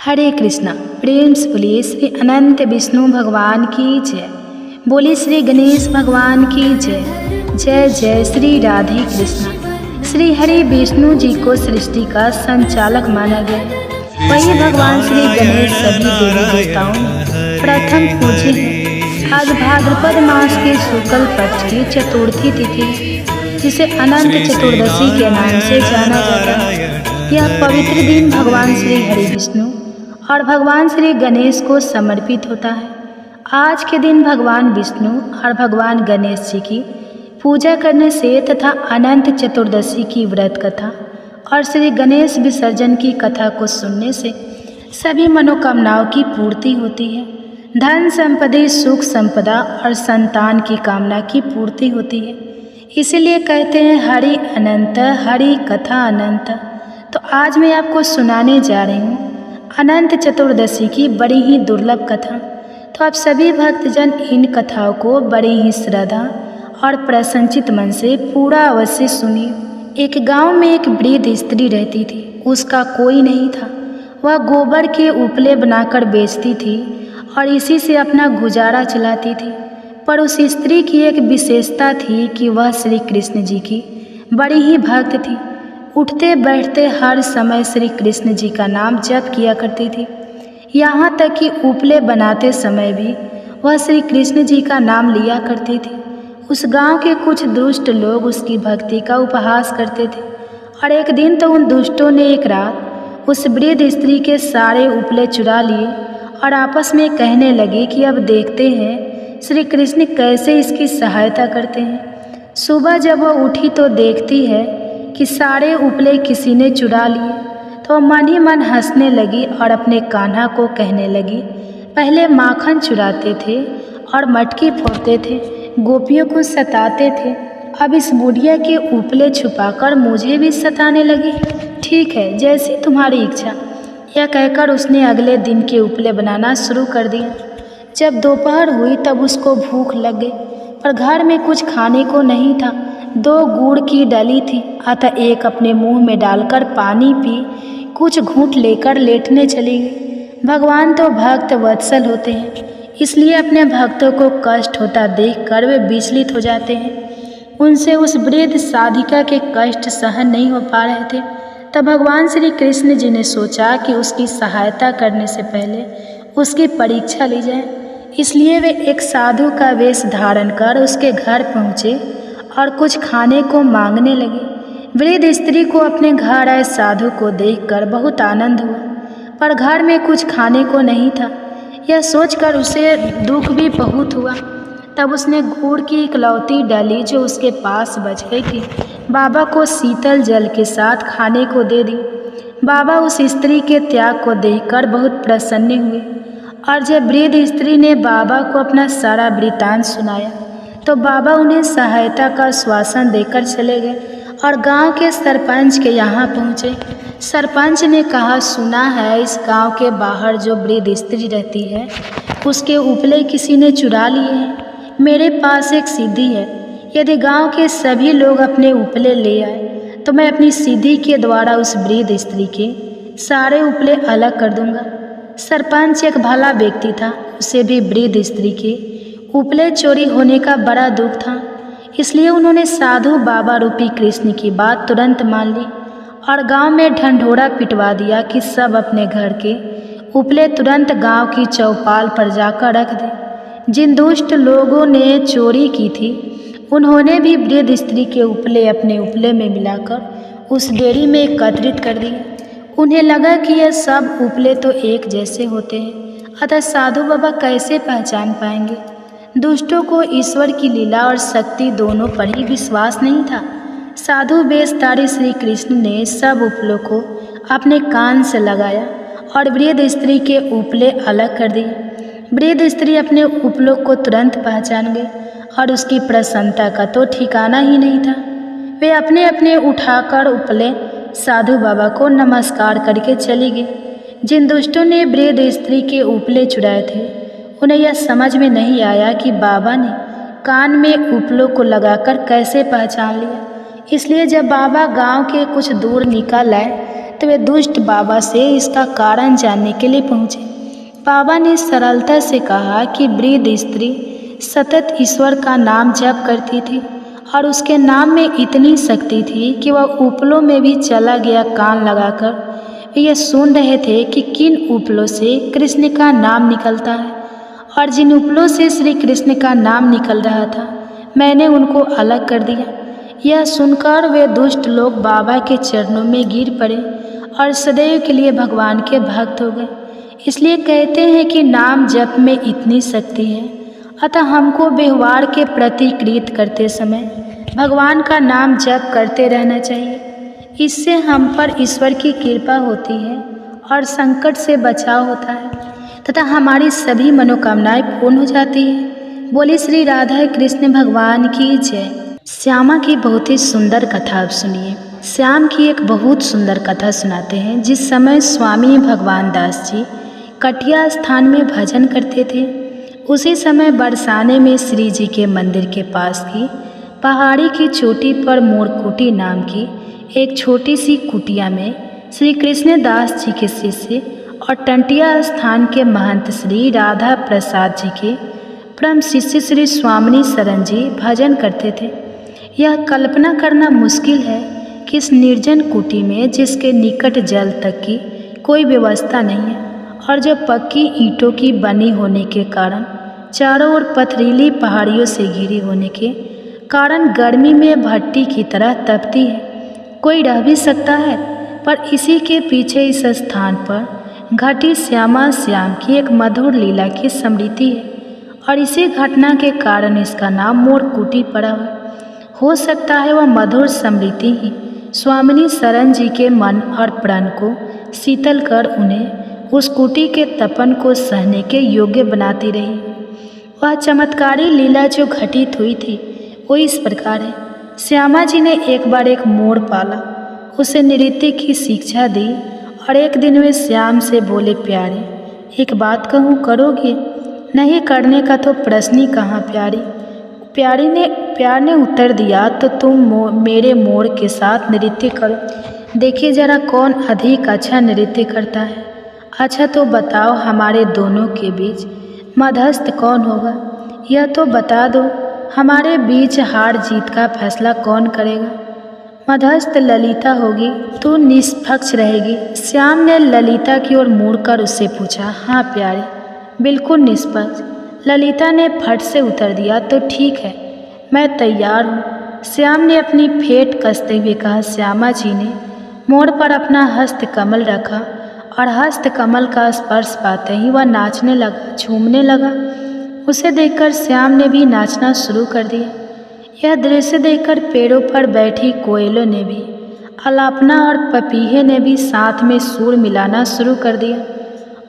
हरे कृष्णा। प्रेम से बोलिए श्री अनंत विष्णु भगवान की जय। बोलिए श्री गणेश भगवान की जय। जय जय श्री राधे कृष्णा। श्री हरि विष्णु जी को सृष्टि का संचालक माना गया। वही भगवान श्री गणेश सभी देवी देवताओं में प्रथम पूज्य हैं। आज भाद्रपद मास के शुक्ल पक्ष की चतुर्थी तिथि है, जिसे अनंत चतुर्दशी के नाम से जाना जाता है। यह पवित्र दिन भगवान श्री हरि विष्णु और भगवान श्री गणेश को समर्पित होता है। आज के दिन भगवान विष्णु और भगवान गणेश जी की पूजा करने से तथा अनंत चतुर्दशी की व्रत कथा और श्री गणेश विसर्जन की कथा को सुनने से सभी मनोकामनाओं की पूर्ति होती है। धन संपत्ति, सुख संपदा और संतान की कामना की पूर्ति होती है। इसीलिए कहते हैं हरि अनंत, हरि कथा अनंत। तो आज मैं आपको सुनाने जा रही हूँ अनंत चतुर्दशी की बड़ी ही दुर्लभ कथा। तो आप सभी भक्तजन इन कथाओं को बड़ी ही श्रद्धा और प्रसन्नचित मन से पूरा अवश्य सुनिए। एक गांव में एक वृद्ध स्त्री रहती थी। उसका कोई नहीं था। वह गोबर के उपले बनाकर बेचती थी और इसी से अपना गुजारा चलाती थी। पर उस स्त्री की एक विशेषता थी कि वह श्री कृष्ण जी की बड़ी ही भक्त थी। उठते बैठते हर समय श्री कृष्ण जी का नाम जप किया करती थी। यहाँ तक कि उपले बनाते समय भी वह श्री कृष्ण जी का नाम लिया करती थी। उस गांव के कुछ दुष्ट लोग उसकी भक्ति का उपहास करते थे और एक दिन तो उन दुष्टों ने एक रात उस वृद्ध स्त्री के सारे उपले चुरा लिए और आपस में कहने लगे कि अब देखते हैं श्री कृष्ण कैसे इसकी सहायता करते हैं। सुबह जब वह उठी तो देखती है कि सारे उपले किसी ने चुरा लिए, तो मन ही मन हंसने लगी और अपने कान्हा को कहने लगी, पहले माखन चुराते थे और मटकी फोड़ते थे, गोपियों को सताते थे, अब इस बुढ़िया के उपले छुपाकर मुझे भी सताने लगी। ठीक है, जैसी तुम्हारी इच्छा। यह कहकर उसने अगले दिन के उपले बनाना शुरू कर दिया। जब दोपहर हुई तब उसको भूख लग गई, पर घर में कुछ खाने को नहीं था। 2 गुड़ की डली थी, अतः एक अपने मुंह में डालकर पानी पी कुछ घूंट लेकर लेटने चली गई। भगवान तो भक्त वत्सल होते हैं, इसलिए अपने भक्तों को कष्ट होता देखकर वे विचलित हो जाते हैं। उनसे उस वृद्ध साधिका के कष्ट सहन नहीं हो पा रहे थे। तब भगवान श्री कृष्ण जी ने सोचा कि उसकी सहायता करने से पहले उसकी परीक्षा ली जाए। इसलिए वे एक साधु का वेश धारण कर उसके घर पहुँचे और कुछ खाने को मांगने लगे। वृद्ध स्त्री को अपने घर आए साधु को देखकर बहुत आनंद हुआ, पर घर में कुछ खाने को नहीं था। यह सोचकर उसे दुख भी बहुत हुआ। तब उसने गुड़ की इकलौती डाली जो उसके पास बच गई थी, बाबा को शीतल जल के साथ खाने को दे दी। बाबा उस स्त्री के त्याग को देखकर बहुत प्रसन्न हुए और जब वृद्ध स्त्री ने बाबा को अपना सारा वृतांत सुनाया तो बाबा उन्हें सहायता का आश्वासन देकर चले गए और गांव के सरपंच के यहाँ पहुँचे। सरपंच ने कहा, सुना है इस गांव के बाहर जो वृद्ध स्त्री रहती है उसके उपले किसी ने चुरा लिए हैं। मेरे पास एक सिद्धि है, यदि गांव के सभी लोग अपने उपले ले आए तो मैं अपनी सिद्धि के द्वारा उस वृद्ध स्त्री के सारे उपले अलग कर दूंगा। सरपंच एक भला व्यक्ति था, उसे भी वृद्ध स्त्री के उपले चोरी होने का बड़ा दुख था। इसलिए उन्होंने साधु बाबा रूपी कृष्ण की बात तुरंत मान ली और गांव में ढंढोरा पिटवा दिया कि सब अपने घर के उपले तुरंत गांव की चौपाल पर जाकर रख दें। जिन दुष्ट लोगों ने चोरी की थी उन्होंने भी वृद्ध स्त्री के उपले अपने उपले में मिलाकर उस डेयरी में एकत्रित कर दिए। उन्हें लगा कि यह सब उपले तो एक जैसे होते हैं, अतः साधु बाबा कैसे पहचान पाएंगे। दुष्टों को ईश्वर की लीला और शक्ति दोनों पर ही विश्वास नहीं था। साधु वेशधारी श्री कृष्ण ने सब उपलों को अपने कान से लगाया और वृद्ध स्त्री के उपले अलग कर दिए। वृद्ध स्त्री अपने उपलों को तुरंत पहचान गई और उसकी प्रसन्नता का तो ठिकाना ही नहीं था। वे अपने अपने उठाकर उपले साधु बाबा को नमस्कार करके चली गई। जिन दुष्टों ने वृद्ध स्त्री के उपले चुराए थे उन्हें यह समझ में नहीं आया कि बाबा ने कान में उपलों को लगाकर कैसे पहचान लिया। इसलिए जब बाबा गांव के कुछ दूर निकल आए तो वे दुष्ट बाबा से इसका कारण जानने के लिए पहुँचे। बाबा ने सरलता से कहा कि वृद्ध स्त्री सतत ईश्वर का नाम जप करती थी और उसके नाम में इतनी शक्ति थी कि वह उपलों में भी चला गया कान लगाकर यह सुन रहे थे कि किन उपलों से कृष्ण का नाम निकलता है, और जिन उपलों से श्री कृष्ण का नाम निकल रहा था मैंने उनको अलग कर दिया। यह सुनकर वे दुष्ट लोग बाबा के चरणों में गिर पड़े और सदैव के लिए भगवान के भक्त हो गए। इसलिए कहते हैं कि नाम जप में इतनी शक्ति है, अतः हमको व्यवहार के प्रतिकृत करते समय भगवान का नाम जप करते रहना चाहिए। इससे हम पर ईश्वर की कृपा होती है और संकट से बचाव होता है तथा हमारी सभी मनोकामनाएं पूर्ण हो जाती है। बोली श्री राधा कृष्ण भगवान की जय। श्यामा की बहुत ही सुंदर कथा आप सुनिए। श्याम की एक बहुत सुंदर कथा सुनाते हैं। जिस समय स्वामी भगवान दास जी कटिया स्थान में भजन करते थे, उसी समय बरसाने में श्री जी के मंदिर के पास की पहाड़ी की चोटी पर मोरकुटी नाम की एक छोटी सी कुटिया में श्री कृष्ण दास जी के शिष्य और टंटिया स्थान के महंत श्री राधा प्रसाद जी के परम शिष्य श्री स्वामिनी शरण जी भजन करते थे। यह कल्पना करना मुश्किल है कि इस निर्जन कुटी में, जिसके निकट जल तक की कोई व्यवस्था नहीं है और जो पक्की ईंटों की बनी होने के कारण चारों ओर पथरीली पहाड़ियों से घिरी होने के कारण गर्मी में भट्टी की तरह तपती है, कोई रह भी सकता है। पर इसी के पीछे इस स्थान पर घटी श्यामा श्याम की एक मधुर लीला की स्मृति है और इसी घटना के कारण इसका नाम मोरकुटी पड़ा हुआ। हो सकता है वह मधुर स्मृति ही स्वामिनी शरण जी के मन और प्राण को शीतल कर उन्हें उस कुटी के तपन को सहने के योग्य बनाती रही। वह चमत्कारी लीला जो घटित हुई थी वो इस प्रकार है। श्यामा जी ने एक बार एक मोर पाला, उसे नृत्य की शिक्षा दी और एक दिन वे श्याम से बोले, प्यारे एक बात कहूँ, करोगे? नहीं करने का तो प्रश्न ही कहाँ प्यारी। प्यार ने उत्तर दिया, तो तुम मेरे मोर के साथ नृत्य करो, देखिए जरा कौन अधिक अच्छा नृत्य करता है। अच्छा तो बताओ हमारे दोनों के बीच मध्यस्थ कौन होगा, यह तो बता दो। हमारे बीच हार जीत का फैसला कौन करेगा? मध्यस्थ ललिता होगी, तू निष्पक्ष रहेगी। श्याम ने ललिता की ओर मुड़कर उससे पूछा, हाँ प्यारे, बिल्कुल निष्पक्ष। ललिता ने फट से उत्तर दिया, तो ठीक है, मैं तैयार हूँ। श्याम ने अपनी फेंट कसते हुए कहा। श्यामा जी ने मोड़ पर अपना हस्त कमल रखा और हस्त कमल का स्पर्श पाते ही वह नाचने लगा, झूमने लगा। उसे देखकर श्याम ने भी नाचना शुरू कर दिया। यह दृश्य देखकर पेड़ों पर बैठी कोयलों ने भी, अलापना और पपीहे ने भी साथ में सुर मिलाना शुरू कर दिया।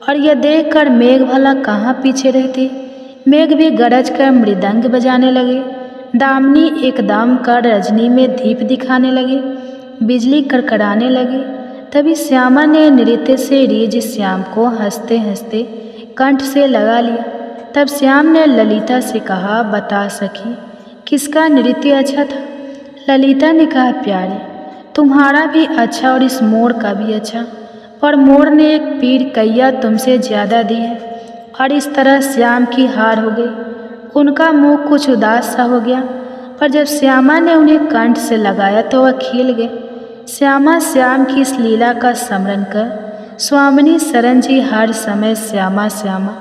और यह देखकर मेघ भला कहाँ पीछे रहते, मेघ भी गरज कर मृदंग बजाने लगे। दामिनी एकदम कर रजनी में दीप दिखाने लगे, बिजली कड़कड़ाने लगी। तभी श्यामा ने नृत्य से रीझ श्याम को हंसते हंसते कंठ से लगा लिया। तब श्याम ने ललिता से कहा, बता सखी किसका नृत्य अच्छा था? ललिता ने कहा, प्यारे तुम्हारा भी अच्छा और इस मोर का भी अच्छा, पर मोर ने एक पीर कैया तुमसे ज़्यादा दी है। और इस तरह श्याम की हार हो गई। उनका मुंह कुछ उदास सा हो गया, पर जब श्यामा ने उन्हें कंठ से लगाया तो वह खिल गए। श्यामा श्याम की इस लीला का स्मरण कर स्वामिनी शरण जी हर समय श्यामा श्यामा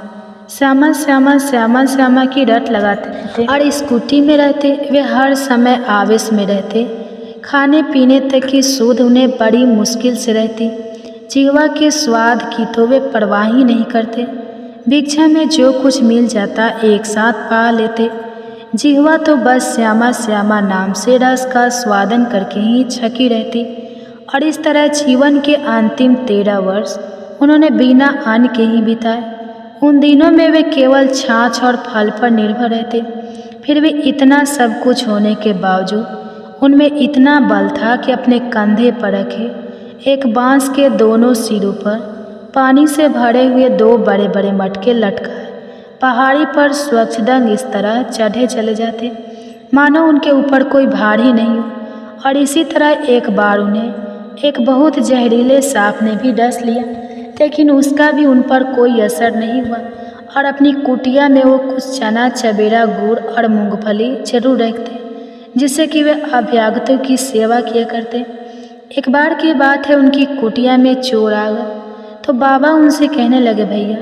श्यामा श्यामा श्यामा श्यामा की रट लगाते रहते और इस कुटी में रहते। वे हर समय आवेश में रहते। खाने पीने तक की सुध उन्हें बड़ी मुश्किल से रहती। जीवा के स्वाद की तो वे परवाह ही नहीं करते। भिक्षा में जो कुछ मिल जाता एक साथ पा लेते। जिह्वा तो बस श्यामा श्यामा नाम से रस का स्वादन करके ही छकी रहती। और इस तरह जीवन के अंतिम 13 वर्ष उन्होंने बिना अन्न के ही बिताए। उन दिनों में वे केवल छाछ और फल पर निर्भर रहते। फिर भी इतना सब कुछ होने के बावजूद उनमें इतना बल था कि अपने कंधे पर रखे एक बांस के दोनों सिरों पर पानी से भरे हुए 2 बड़े बड़े मटके लटकाए पहाड़ी पर स्वच्छंद इस तरह चढ़े चले जाते मानो उनके ऊपर कोई भार ही नहीं हो। और इसी तरह एक बार उन्हें एक बहुत जहरीले सांप ने भी डस लिया, लेकिन उसका भी उन पर कोई असर नहीं हुआ और अपनी कुटिया में वो कुछ चना चबेरा गुड़ और मूंगफली जरूर रखते, जिससे कि वे अभ्यागतों की सेवा किया करते। एक बार की बात है, उनकी कुटिया में चोर आ गए तो बाबा उनसे कहने लगे, भैया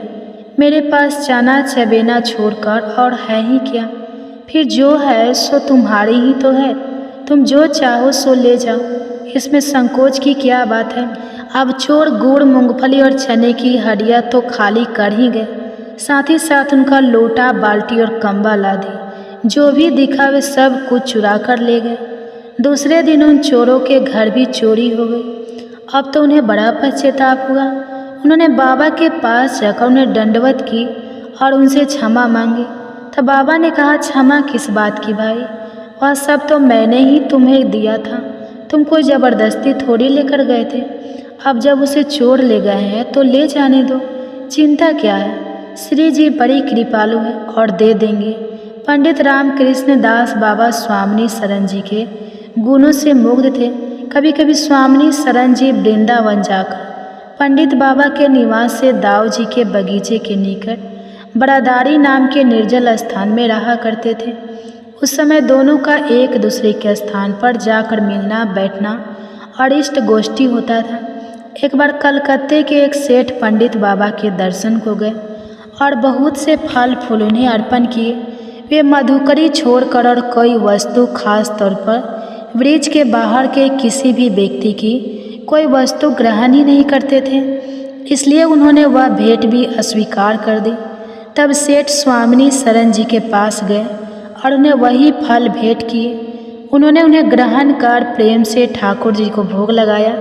मेरे पास चना चबेना छोड़कर और है ही क्या, फिर जो है सो तुम्हारी ही तो है, तुम जो चाहो सो ले जाओ, इसमें संकोच की क्या बात है। अब चोर गुड़ मूंगफली और चने की हड्डियाँ तो खाली कर ही गए, साथ ही साथ उनका लोटा बाल्टी और कंबा ला दी, जो भी दिखा वे सब कुछ चुरा कर ले गए। दूसरे दिन उन चोरों के घर भी चोरी हो गई। अब तो उन्हें बड़ा पश्चाताप हुआ। उन्होंने बाबा के पास जाकर उन्हें दंडवत की और उनसे क्षमा मांगी। तब बाबा ने कहा, क्षमा किस बात की भाई, वह सब तो मैंने ही तुम्हें दिया था, तुम कोई ज़बरदस्ती थोड़ी लेकर गए थे। अब जब उसे चोर ले गए हैं तो ले जाने दो, चिंता क्या है, श्री जी बड़ी कृपालु है और दे देंगे। पंडित रामकृष्ण दास बाबा स्वामी शरण जी के गुणों से मुग्ध थे। कभी कभी स्वामी शरण जी वृंदावन जाकर पंडित बाबा के निवास से दाऊ जी के बगीचे के निकट बरादारी नाम के निर्जल स्थान में रहा करते थे। उस समय दोनों का एक दूसरे के स्थान पर जाकर मिलना बैठना और इष्ट गोष्ठी होता था। एक बार कलकत्ते के एक सेठ पंडित बाबा के दर्शन को गए और बहुत से फल फूल उन्हें अर्पण किए। वे मधुकरी छोड़कर और कोई वस्तु, खास तौर पर वृक्ष के बाहर के किसी भी व्यक्ति की कोई वस्तु ग्रहण ही नहीं करते थे, इसलिए उन्होंने वह भेंट भी अस्वीकार कर दी। तब सेठ स्वामी शरण जी के पास गए और उन्हें वही फल भेंट किए। उन्होंने उन्हें ग्रहण कर प्रेम से ठाकुर जी को भोग लगाया।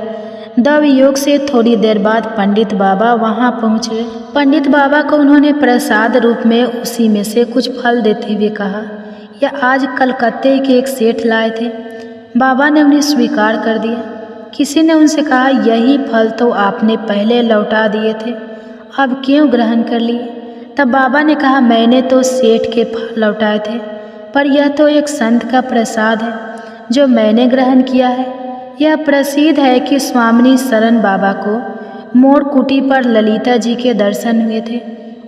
दव योग से थोड़ी देर बाद पंडित बाबा वहां पहुंचे। पंडित बाबा को उन्होंने प्रसाद रूप में उसी में से कुछ फल देते हुए कहा, यह आज कलकत्ते के एक सेठ लाए थे। बाबा ने उन्हें स्वीकार कर दिया। किसी ने उनसे कहा, यही फल तो आपने पहले लौटा दिए थे, अब क्यों ग्रहण कर लिए। तब बाबा ने कहा, मैंने तो सेठ के फल लौटाए थे, पर यह तो एक संत का प्रसाद है जो मैंने ग्रहण किया है। यह प्रसिद्ध है कि स्वामी शरण बाबा को मोर कुटी पर ललिता जी के दर्शन हुए थे।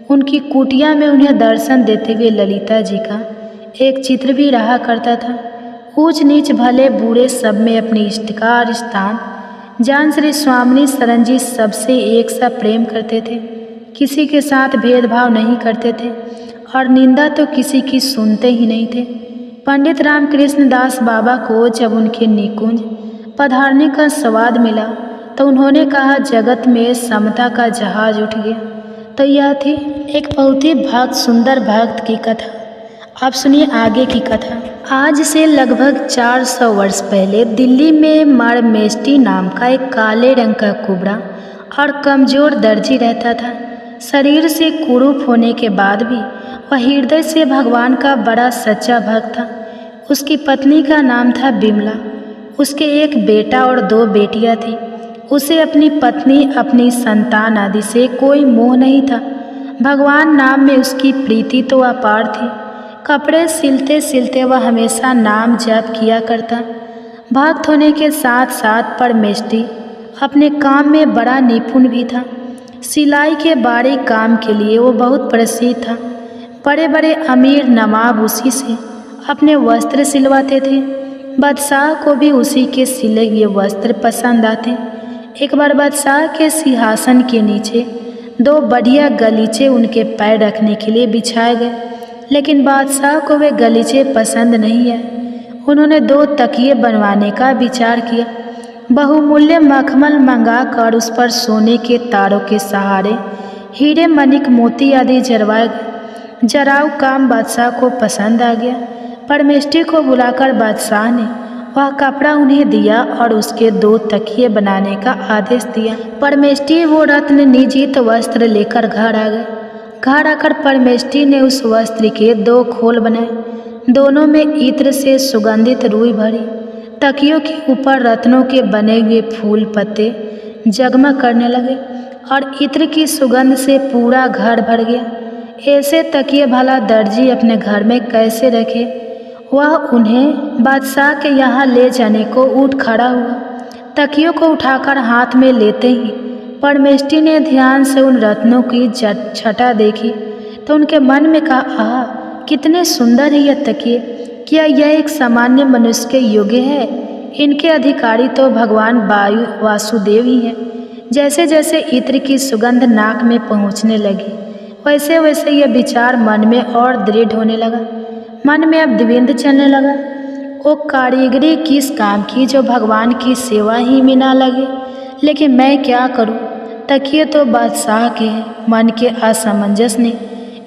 उनकी कुटिया में उन्हें दर्शन देते हुए ललिता जी का एक चित्र भी रहा करता था। ऊंच नीच भले बूढ़े सब में अपनी इष्टकार स्थान जान श्री स्वामी शरण जी सबसे एक सा प्रेम करते थे, किसी के साथ भेदभाव नहीं करते थे और निंदा तो किसी की सुनते ही नहीं थे। पंडित रामकृष्ण दास बाबा को जब उनके निकुंज पधारने का स्वाद मिला तो उन्होंने कहा, जगत में समता का जहाज उठ गया। तो यह थी एक बहुत ही भक्त सुंदर भक्त की कथा। आप सुनिए आगे की कथा। आज से लगभग 400 वर्ष पहले दिल्ली में मरमेस्टी नाम का एक काले रंग का कुबड़ा और कमजोर दर्जी रहता था। शरीर से कुरूप होने के बाद भी वह हृदय से भगवान का बड़ा सच्चा भक्त था। उसकी पत्नी का नाम था बिमला। उसके एक बेटा और 2 बेटियां थीं। उसे अपनी पत्नी, अपनी संतान आदि से कोई मोह नहीं था। भगवान नाम में उसकी प्रीति तो अपार थी। कपड़े सिलते सिलते वह हमेशा नाम जप किया करता। भक्त होने के साथ साथ परमेष्टि अपने काम में बड़ा निपुण भी था। सिलाई के बारीक काम के लिए वो बहुत प्रसिद्ध था। बड़े बड़े अमीर नवाब उसी से अपने वस्त्र सिलवाते थे। बादशाह को भी उसी के सिले हुए वस्त्र पसंद आते। एक बार बादशाह के सिंहासन के नीचे 2 बढ़िया गलीचे उनके पैर रखने के लिए बिछाए गए, लेकिन बादशाह को वे गलीचे पसंद नहीं आए। उन्होंने 2 तकिए बनवाने का विचार किया। बहुमूल्य मखमल मंगाकर उस पर सोने के तारों के सहारे हीरे मणिक मोती आदि जरवाए गए। जराऊ काम बादशाह को पसंद आ गया। परमेष्टि को बुलाकर बादशाह ने वह कपड़ा उन्हें दिया और उसके 2 तकिए बनाने का आदेश दिया। परमेष्टि वो रत्न निजित वस्त्र लेकर घर आ गए। घर आकर परमेष्टि ने उस वस्त्र के 2 खोल बनाए। दोनों में इत्र से सुगंधित रुई भरी। तकियों के ऊपर रत्नों के बने हुए फूल पत्ते जगमग करने लगे और इत्र की सुगंध से पूरा घर भर गया। ऐसे तकिए भला दर्जी अपने घर में कैसे रखे। वह उन्हें बादशाह के यहाँ ले जाने को उठ खड़ा हुआ। तकियों को उठाकर हाथ में लेते ही परमेष्ठी ने ध्यान से उन रत्नों की छटा देखी तो उनके मन में कहा, आह कितने सुंदर है यह तकिए, क्या यह एक सामान्य मनुष्य के योग्य है? इनके अधिकारी तो भगवान वासुदेव ही हैं। जैसे जैसे इत्र की सुगंध नाक में पहुंचने लगी वैसे वैसे यह विचार मन में और दृढ़ होने लगा। मन में अब द्विंद चलने लगा, वो कारीगरी किस काम की जो भगवान की सेवा ही में ना लगे। लेकिन मैं क्या करूं? तकिए तो बादशाह के हैं। मन के असमंजस ने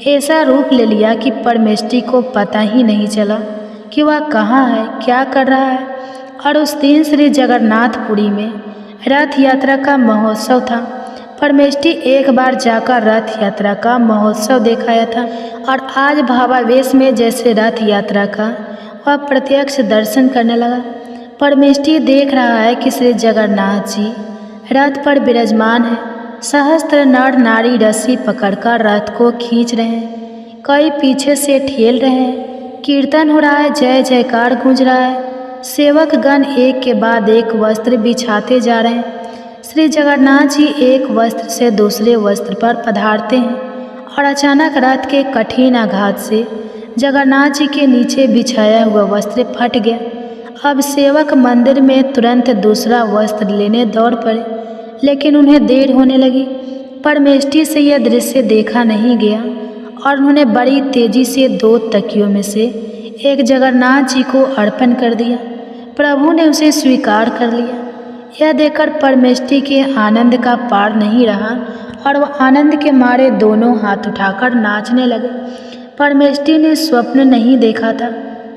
ऐसा रूप ले लिया कि परमेष्ठी को पता ही नहीं चला कि वह कहाँ है, क्या कर रहा है। और उस दिन श्री जगन्नाथपुरी में रथ यात्रा का महोत्सव था। परमेष्ठी एक बार जाकर रथ यात्रा का महोत्सव देखाया था और आज भावावेश में जैसे रथ यात्रा का वह प्रत्यक्ष दर्शन करने लगा। परमेष्ठी देख रहा है कि श्री जगन्नाथ जी रथ पर विराजमान है। सहस्त्र नर नारी रस्सी पकड़कर रथ को खींच रहे हैं, कई पीछे से ठेल रहे हैं, कीर्तन हो रहा है, जय जयकार गूंज रहा है। सेवक गण एक के बाद एक वस्त्र बिछाते जा रहे हैं। श्री जगन्नाथ जी एक वस्त्र से दूसरे वस्त्र पर पधारते हैं और अचानक रथ के कठिन आघात से जगन्नाथ जी के नीचे बिछाया हुआ वस्त्र फट गया। अब सेवक मंदिर में तुरंत दूसरा वस्त्र लेने दौड़ पड़े, लेकिन उन्हें देर होने लगी। परमेष्ठी से यह दृश्य देखा नहीं गया और उन्होंने बड़ी तेजी से 2 तकियों में से एक जगन्नाथ जी को अर्पण कर दिया। प्रभु ने उसे स्वीकार कर लिया। यह देखकर परमेष्ठी के आनंद का पार नहीं रहा और वह आनंद के मारे दोनों हाथ उठाकर नाचने लगे। परमेष्ठी ने स्वप्न नहीं देखा था,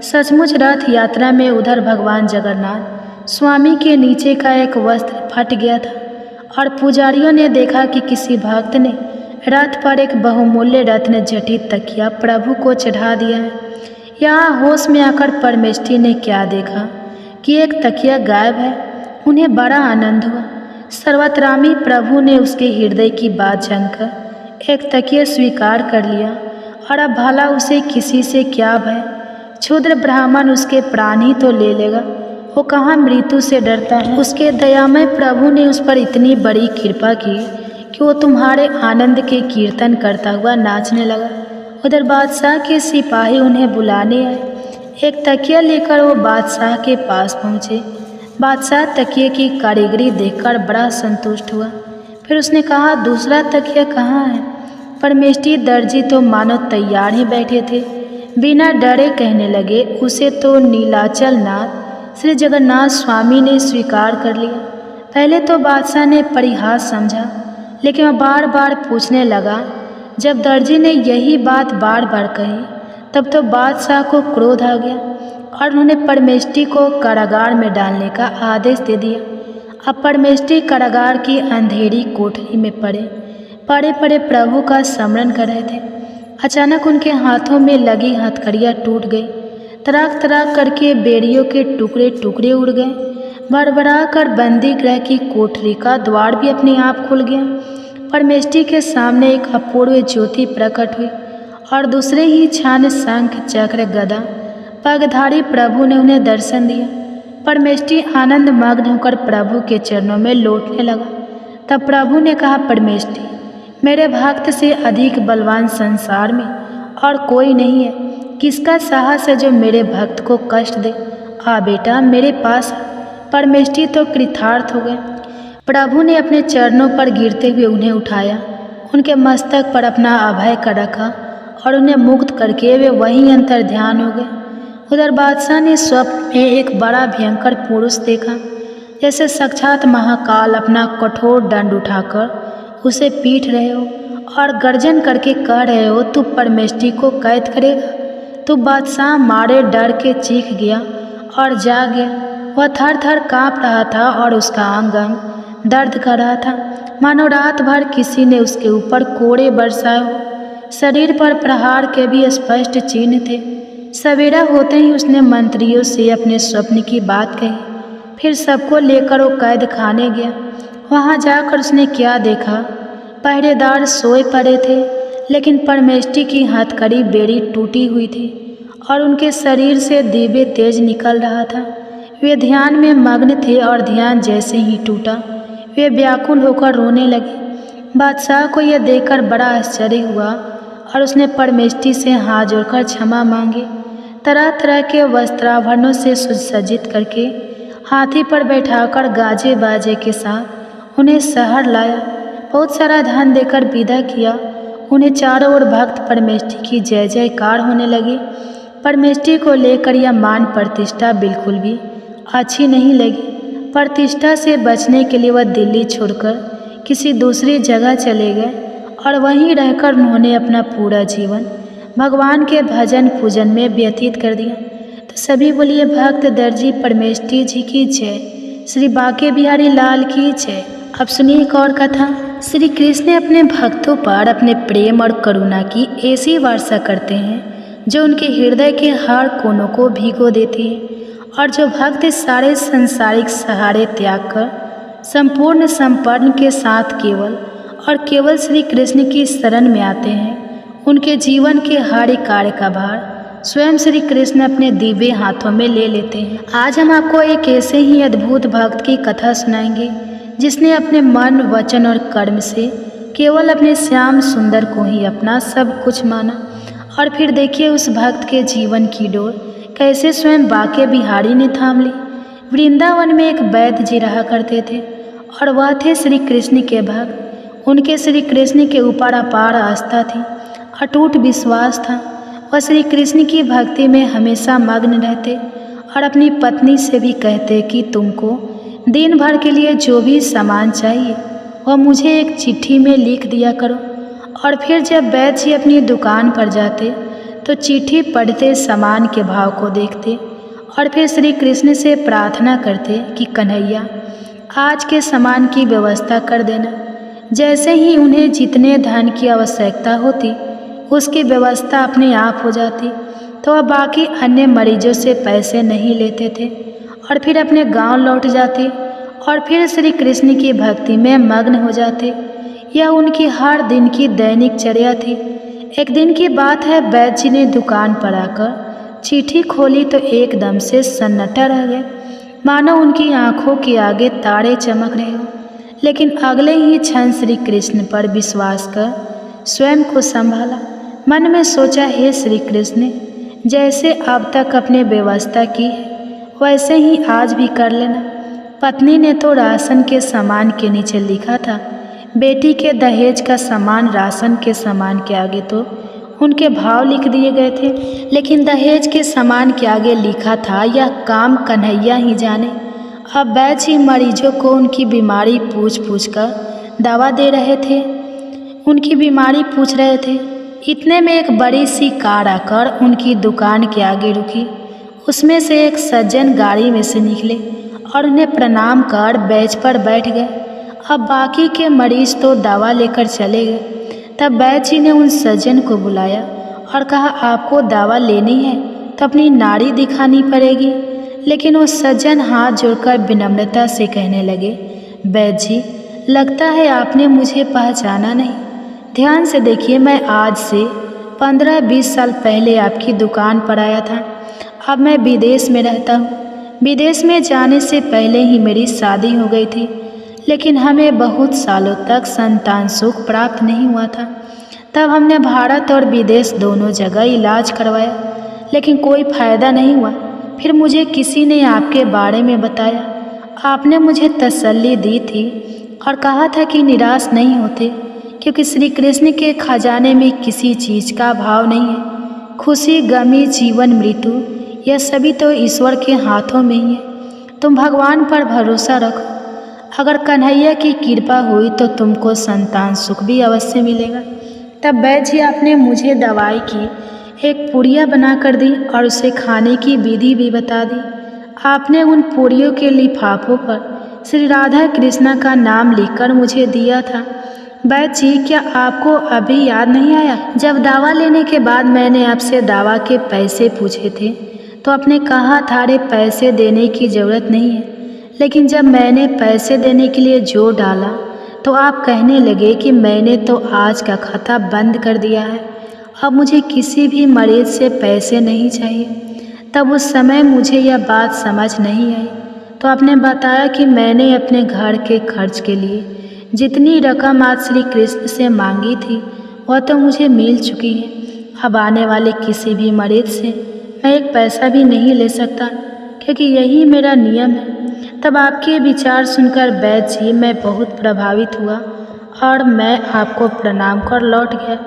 सचमुच रथ यात्रा में उधर भगवान जगन्नाथ स्वामी के नीचे का एक वस्त्र फट गया था और पुजारियों ने देखा कि किसी भक्त ने रथ पर एक बहुमूल्य रत्न जटित तकिया प्रभु को चढ़ा दिया है। यहाँ होश में आकर परमेष्ठी ने क्या देखा कि एक तकिया गायब है। उन्हें बड़ा आनंद हुआ। सर्वत्रामी प्रभु ने उसके हृदय की बात जानकर एक तकिया स्वीकार कर लिया और अब भला उसे किसी से क्या भय। क्षुद्र ब्राह्मण उसके प्राण ही तो ले लेगा, वो कहाँ मृत्यु से डरता है। उसके दयामय प्रभु ने उस पर इतनी बड़ी कृपा की कि वो तुम्हारे आनंद के कीर्तन करता हुआ नाचने लगा। उधर बादशाह के सिपाही उन्हें बुलाने आए। एक तकिया लेकर वो बादशाह के पास पहुँचे। बादशाह तकिए की कारीगरी देखकर बड़ा संतुष्ट हुआ। फिर उसने कहा, दूसरा तकिया कहाँ है? परमेष्ठी दर्जी तो मानो तैयार ही बैठे थे। बिना डरे कहने लगे, उसे तो नीलाचल नाथ श्री जगन्नाथ स्वामी ने स्वीकार कर लिया। पहले तो बादशाह ने परिहास समझा, लेकिन वह बार बार पूछने लगा। जब दर्जी ने यही बात बार बार कही तब तो बादशाह को क्रोध आ गया और उन्होंने परमेष्ठी को कारागार में डालने का आदेश दे दिया। अब परमेष्ठी कारागार की अंधेरी कोठरी में पड़े पड़े प्रभु का स्मरण कर रहे थे। अचानक उनके हाथों में लगी हथकड़ियाँ टूट गई। तराक तराक करके बेड़ियों के टुकड़े टुकड़े उड़ गए। बड़बड़ा कर बंदी गृह की कोठरी का द्वार भी अपने आप खुल गया। परमेष्ठी के सामने एक अपूर्व ज्योति प्रकट हुई और दूसरे ही क्षण शंख चक्र गदा पगधारी प्रभु ने उन्हें दर्शन दिया। परमेष्ठी आनंद मग्न होकर प्रभु के चरणों में लौटने लगा। तब प्रभु ने कहा, परमेष्ठी, मेरे भक्त से अधिक बलवान संसार में और कोई नहीं है। किसका साहस है जो मेरे भक्त को कष्ट दे? आ बेटा, मेरे पास। परमेष्ठी तो कृतार्थ हो गए। प्रभु ने अपने चरणों पर गिरते हुए उन्हें उठाया, उनके मस्तक पर अपना अभय कर रखा और उन्हें मुक्त करके वे वहीं अंतर ध्यान हो गए। उधर बादशाह ने स्वप्न में एक बड़ा भयंकर पुरुष देखा, जैसे साक्षात महाकाल अपना कठोर दंड उठाकर उसे पीट रहे हो और गर्जन करके कह रहे हो, तू परमेष्ठी को कैद करेगा। तो बादशाह मारे डर के चीख गया और जाग गया। वह थर थर काँप रहा था और उसका अंग अंग दर्द कर रहा था, मानो रात भर किसी ने उसके ऊपर कोड़े बरसाए हो। शरीर पर प्रहार के भी स्पष्ट चिन्ह थे। सवेरा होते ही उसने मंत्रियों से अपने स्वप्न की बात कही। फिर सबको लेकर वो कैद खाने गया। वहाँ जाकर उसने क्या देखा? पहरेदार सोए पड़े थे, लेकिन परमेष्ठी की हथकड़ी बेड़ी टूटी हुई थी और उनके शरीर से दिव्य तेज निकल रहा था। वे ध्यान में मग्न थे और ध्यान जैसे ही टूटा वे व्याकुल होकर रोने लगे। बादशाह को यह देखकर बड़ा आश्चर्य हुआ और उसने परमेष्ठी से हाथ जोड़कर क्षमा मांगे। तरह तरह के वस्त्राभरणों से सुसज्जित करके हाथी पर बैठाकर गाजे बाजे के साथ उन्हें शहर लाया। बहुत सारा धन देकर विदा किया। उन्हें चारों ओर भक्त परमेष्ठी की जय जयकार होने लगी। परमेष्ठी को लेकर यह मान प्रतिष्ठा बिल्कुल भी अच्छी नहीं लगी। प्रतिष्ठा से बचने के लिए वह दिल्ली छोड़कर किसी दूसरी जगह चले गए और वहीं रहकर उन्होंने अपना पूरा जीवन भगवान के भजन पूजन में व्यतीत कर दिया। तो सभी बोलिए भक्त दर्जी परमेष्ठी जी की जय, श्री बांके बिहारी लाल की जय। अब सुनिए एक और कथा। श्री कृष्ण अपने भक्तों पर अपने प्रेम और करुणा की ऐसी वर्षा करते हैं जो उनके हृदय के हर कोनों को भिगो देती है, और जो भक्त सारे संसारिक सहारे त्याग कर संपूर्ण समर्पण के साथ केवल और केवल श्री कृष्ण की शरण में आते हैं, उनके जीवन के हर एक कार्य का भार स्वयं श्री कृष्ण अपने दिव्य हाथों में ले लेते हैं। आज हम आपको एक ऐसे ही अद्भुत भक्त की कथा सुनाएंगे जिसने अपने मन, वचन और कर्म से केवल अपने श्याम सुंदर को ही अपना सब कुछ माना। और फिर देखिए उस भक्त के जीवन की डोर कैसे स्वयं बांके बिहारी ने थाम ली। वृंदावन में एक वैद्य जी रहा करते थे और वह थे श्री कृष्ण के भक्त। उनके श्री कृष्ण के ऊपर अपार आस्था थी, अटूट विश्वास था। वह श्री कृष्ण की भक्ति में हमेशा मग्न रहते और अपनी पत्नी से भी कहते कि तुमको दिन भर के लिए जो भी सामान चाहिए वह मुझे एक चिट्ठी में लिख दिया करो। और फिर जब वैद्य जी अपनी दुकान पर जाते तो चिट्ठी पढ़ते, सामान के भाव को देखते और फिर श्री कृष्ण से प्रार्थना करते कि कन्हैया आज के सामान की व्यवस्था कर देना। जैसे ही उन्हें जितने धन की आवश्यकता होती उसकी व्यवस्था अपने आप हो जाती, तो वह बाकी अन्य मरीजों से पैसे नहीं लेते थे और फिर अपने गांव लौट जाते और फिर श्री कृष्ण की भक्ति में मग्न हो जाते। यह उनकी हर दिन की दैनिक चर्या थी। एक दिन की बात है, वैद्य जी ने दुकान पर आकर चिट्ठी खोली तो एकदम से सन्नाटा रह गए, मानो उनकी आंखों के आगे तारे चमक रहे हो। लेकिन अगले ही क्षण श्री कृष्ण पर विश्वास कर स्वयं को संभाला। मन में सोचा, हे श्री कृष्ण, जैसे अब तक अपने व्यवस्था की है वैसे ही आज भी कर लेना। पत्नी ने तो राशन के सामान के नीचे लिखा था, बेटी के दहेज का सामान राशन के सामान के आगे तो उनके भाव लिख दिए गए थे, लेकिन दहेज के सामान के आगे लिखा था यह काम कन्हैया ही जाने। अब वैद्य जी मरीजों को उनकी बीमारी पूछ पूछ कर दवा दे रहे थे, उनकी बीमारी पूछ रहे थे। इतने में एक बड़ी सी कार आकर उनकी दुकान के आगे रुकी। उसमें से एक सज्जन गाड़ी में से निकले और उन्हें प्रणाम कर बेंच पर बैठ गए। अब बाकी के मरीज तो दवा लेकर चले गए। तब वैद्य जी ने उन सज्जन को बुलाया और कहा, आपको दवा लेनी है तो अपनी नाड़ी दिखानी पड़ेगी। लेकिन वो सज्जन हाथ जोड़कर विनम्रता से कहने लगे, वैद्य जी, लगता है आपने मुझे पहचाना नहीं। ध्यान से देखिए, मैं आज से 15-20 साल पहले आपकी दुकान पर आया था। अब मैं विदेश में रहता हूँ। विदेश में जाने से पहले ही मेरी शादी हो गई थी, लेकिन हमें बहुत सालों तक संतान सुख प्राप्त नहीं हुआ था। तब हमने भारत और विदेश दोनों जगह इलाज करवाया, लेकिन कोई फ़ायदा नहीं हुआ। फिर मुझे किसी ने आपके बारे में बताया। आपने मुझे तसल्ली दी थी और कहा था कि निराश नहीं होते, क्योंकि श्री कृष्ण के खजाने में किसी चीज़ का अभाव नहीं है। खुशी, गमी, जीवन, मृत्यु यह सभी तो ईश्वर के हाथों में ही है। तुम भगवान पर भरोसा रखो। अगर कन्हैया की कृपा हुई तो तुमको संतान सुख भी अवश्य मिलेगा। तब वैद्य जी आपने मुझे दवाई की एक पुड़िया बना कर दी और उसे खाने की विधि भी बता दी। आपने उन पुड़ियों के लिफाफों पर श्री राधा कृष्णा का नाम लिखकर मुझे दिया था। वैद्य जी, क्या आपको अभी याद नहीं आया? जब दवा लेने के बाद मैंने आपसे दवा के पैसे पूछे थे तो आपने कहा था, अरे पैसे देने की ज़रूरत नहीं है। लेकिन जब मैंने पैसे देने के लिए जोर डाला तो आप कहने लगे कि मैंने तो आज का खाता बंद कर दिया है, अब मुझे किसी भी मरीज से पैसे नहीं चाहिए। तब उस समय मुझे यह बात समझ नहीं आई, तो आपने बताया कि मैंने अपने घर के खर्च के लिए जितनी रकम आज श्री कृष्ण से मांगी थी वह तो मुझे मिल चुकी है। अब आने वाले किसी भी मरीज से मैं एक पैसा भी नहीं ले सकता, क्योंकि यही मेरा नियम है। तब आपके विचार सुनकर वैद्य जी मैं बहुत प्रभावित हुआ और मैं आपको प्रणाम कर लौट गया।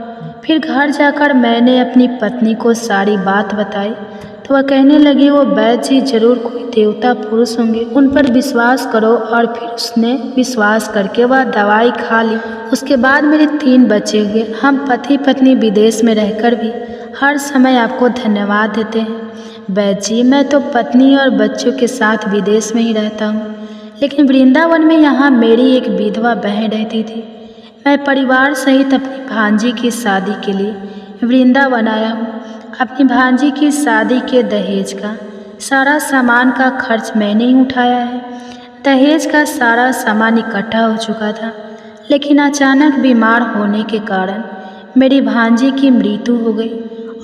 फिर घर जाकर मैंने अपनी पत्नी को सारी बात बताई, तो वह कहने लगी वो वैद्य जी जरूर कोई देवता पुरुष होंगे, उन पर विश्वास करो। और फिर उसने विश्वास करके वह दवाई खा ली। उसके बाद मेरे 3 बच्चे हुए। हम पति पत्नी विदेश में रहकर भी हर समय आपको धन्यवाद देते हैं। वैद्य जी, मैं तो पत्नी और बच्चों के साथ विदेश में ही रहता हूँ, लेकिन वृंदावन में यहाँ मेरी एक विधवा बहन रहती थी। मैं परिवार सहित अपनी भांजी की शादी के लिए वृंदावन आया हूँ। अपनी भांजी की शादी के दहेज का सारा सामान का खर्च मैंने ही उठाया है। दहेज का सारा सामान इकट्ठा हो चुका था, लेकिन अचानक बीमार होने के कारण मेरी भांजी की मृत्यु हो गई।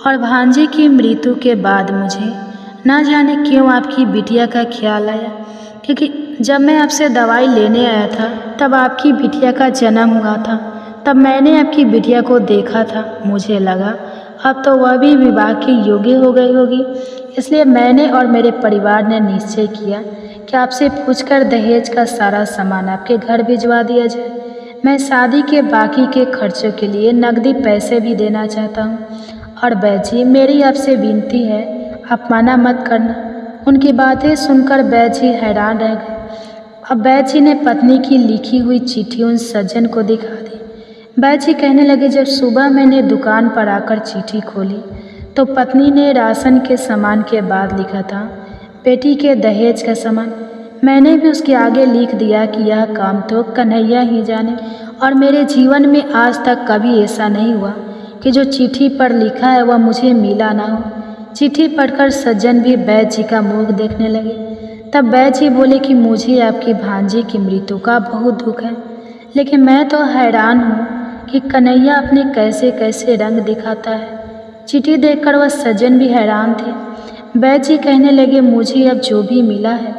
और भांजी की मृत्यु के बाद मुझे ना जाने क्यों आपकी बिटिया का ख्याल आया, क्योंकि जब मैं आपसे दवाई लेने आया था तब आपकी बिटिया का जन्म हुआ था। तब मैंने आपकी बिटिया को देखा था, मुझे लगा अब तो वह भी विवाह के योग्य हो गई होगी। इसलिए मैंने और मेरे परिवार ने निश्चय किया कि आपसे पूछकर दहेज का सारा सामान आपके घर भिजवा दिया जाए। मैं शादी के बाकी के खर्चों के लिए नकदी पैसे भी देना चाहता हूँ। और वैद्य जी, मेरी आपसे विनती है, आप मना मत करना। उनकी बातें सुनकर वैद्य जी हैरान रह गए। अब वैद्य जी ने पत्नी की लिखी हुई चिट्ठी उन सज्जन को दिखा दी। वैद्य जी कहने लगे, जब सुबह मैंने दुकान पर आकर चिट्ठी खोली तो पत्नी ने राशन के सामान के बाद लिखा था बेटी के दहेज का सामान। मैंने भी उसके आगे लिख दिया कि यह काम तो कन्हैया ही जाने, और मेरे जीवन में आज तक कभी ऐसा नहीं हुआ कि जो चिट्ठी पर लिखा है वह मुझे मिला ना हो। चिट्ठी पढ़कर सज्जन भी वैद्य जी का मुख देखने लगे। तब वैद्य जी बोले कि मुझे आपकी भांजी की मृत्यु का बहुत दुख है, लेकिन मैं तो हैरान हूँ कि कन्हैया अपने कैसे कैसे रंग दिखाता है। चिट्ठी देखकर वह सज्जन भी हैरान थे। वैद्य जी कहने लगे, मुझे अब जो भी मिला है